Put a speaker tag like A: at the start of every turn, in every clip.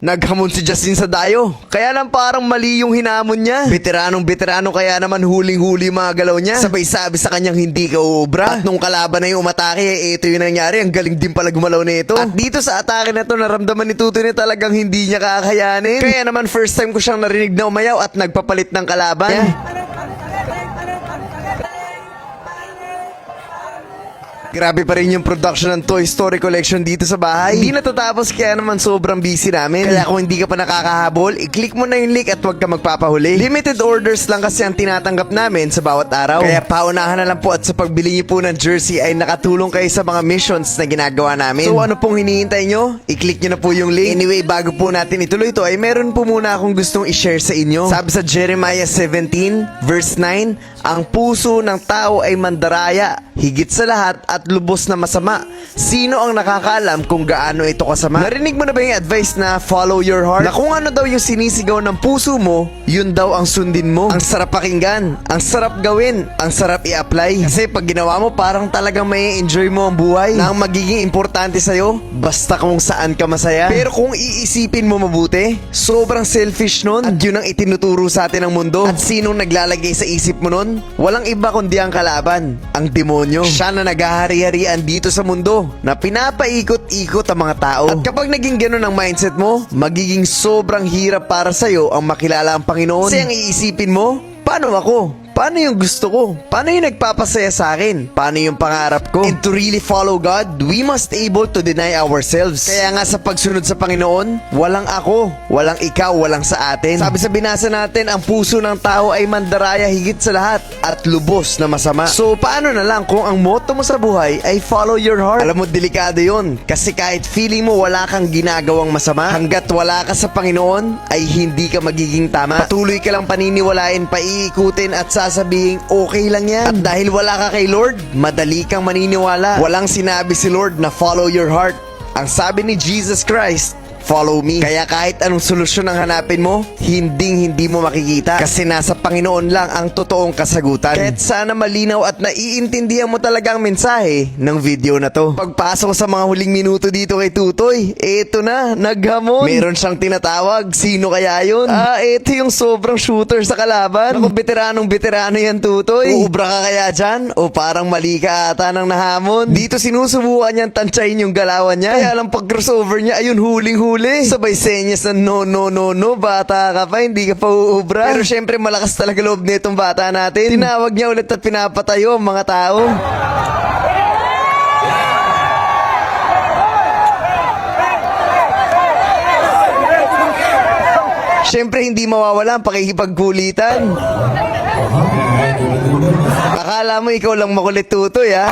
A: Naghamon si Justin sa dayo. Kaya lang parang mali yung hinamon niya. Veteranong-veterano kaya naman huling-huli mga galaw niya. Sabay sabi sa kanyang hindi ka uubra. At nung kalaban na yung umatake, ito yung nangyari. Ang galing din pala gumalaw nito. At dito sa atake na to, naramdaman ni Tutoy na talagang hindi niya kakayanin. Kaya naman first time ko siyang narinig na umayaw at nagpapalit ng kalaban. Grabe pa rin yung production ng Toy Story Collection dito sa bahay. Hindi natatapos kaya naman sobrang busy namin. Kaya kung hindi ka pa nakakahabol, i-click mo na yung link at huwag ka magpapahuli. Limited orders lang kasi ang tinatanggap namin sa bawat araw. Kaya paunahan na lang po at sa pagbili niyo po ng jersey ay nakatulong kayo sa mga missions na ginagawa namin. So ano pong hinihintay nyo? I-click nyo na po yung link. Anyway, bago po natin ituloy ito ay meron po muna akong gustong i-share sa inyo. Sabi sa Jeremiah 17 verse 9, ang puso ng tao ay mandaraya, higit sa lahat at lubos na masama. Sino ang nakakaalam kung gaano ito kasama? Narinig mo na ba yung advice na follow your heart? Na kung ano daw yung sinisigaw ng puso mo, yun daw ang sundin mo. Ang sarap pakinggan, ang sarap gawin, ang sarap i-apply. Kasi pag ginawa mo, parang talagang may enjoy mo ang buhay. Na ang magiging importante sa'yo, basta kung saan ka masaya. Pero kung iisipin mo mabuti, sobrang selfish nun. At yun ang itinuturo sa atin ng mundo. At sinong naglalagay sa isip mo nun? Walang iba kundi ang kalaban, ang demonyo. Siya na naghahari-harian dito sa mundo, na pinapaikot-ikot ang mga tao. At kapag naging ganun ang mindset mo, magiging sobrang hirap para sa'yo ang makilala ang Panginoon. Kasi ang iisipin mo, paano ako? Paano yung gusto ko? Paano yung nagpapasaya sa akin? Paano yung pangarap ko? And to really follow God, we must able to deny ourselves. Kaya nga sa pagsunod sa Panginoon, walang ako, walang ikaw, walang sa atin. Sabi sa binasa natin, ang puso ng tao ay mandaraya higit sa lahat at lubos na masama. So paano na lang kung ang motto mo sa buhay ay follow your heart? Alam mo, delikado yun. Kasi kahit feeling mo wala kang ginagawang masama, hanggat wala ka sa Panginoon, ay hindi ka magiging tama. Patuloy ka lang paniniwalain, paiikutin at sasabihin okay lang yan. At dahil wala ka kay Lord, madali kang maniniwala. Walang sinabi si Lord na follow your heart. Ang sabi ni Jesus Christ, follow me. Kaya kahit anong solusyon ang hanapin mo, hindi mo makikita. Kasi nasa Panginoon lang ang totoong kasagutan. Kahit sana malinaw at naiintindihan mo talaga ang mensahe ng video na to. Pagpasok sa mga huling minuto dito kay Tutoy, eto na, naghamon. Meron siyang tinatawag. Sino kaya yun? Eto yung sobrang shooter sa kalaban. Ako, veteranong-veterano yan, Tutoy. Uubra ka kaya dyan? O parang mali ka ata ng nahamon? Dito sinusubukan niyang tansyahin yung galawan niya. Kaya lang pag crossover niya, ayun, huling-huli. Sabay senyas na no, bata ka pa, hindi ka pa uubra. Pero syempre malakas talaga loob nitong bata natin. Tinawag niya ulit at pinapatayo ang mga tao. Syempre hindi mawawala ang pakikipagkulitan. Akala mo ikaw lang makulit, Tutoy, ha?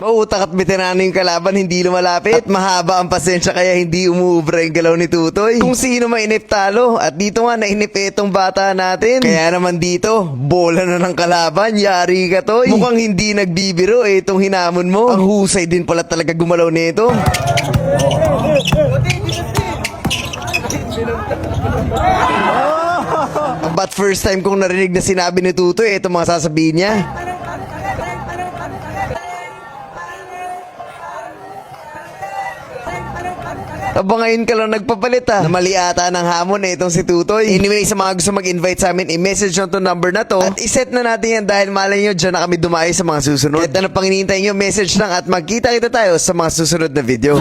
A: Mautak at veterano yung kalaban, hindi lumalapit. Mahaba ang pasensya kaya hindi umuubra yung galaw ni Tutoy. Kung sino mainip talo. At dito nga nainip itong bata natin. Kaya naman dito, bola na ng kalaban. Yari ka, Toy. Mukhang hindi nagbibiro itong hinamon mo. Ang husay din pala talaga gumalaw nito. But first time kong narinig na sinabi ni Tutoy, itong mga sasabihin niya. Aba ngayon ka lang nagpapalit, ha? Na mali ata ng hamon itong si Tutoy. Anyway, sa mga gusto mag-invite sa amin, i-message nyo itong number na to. At iset na natin yan dahil malay nyo, dyan na kami dumayo sa mga susunod. At ano pang hinihintay nyo, message lang at magkita kita tayo sa mga susunod na video.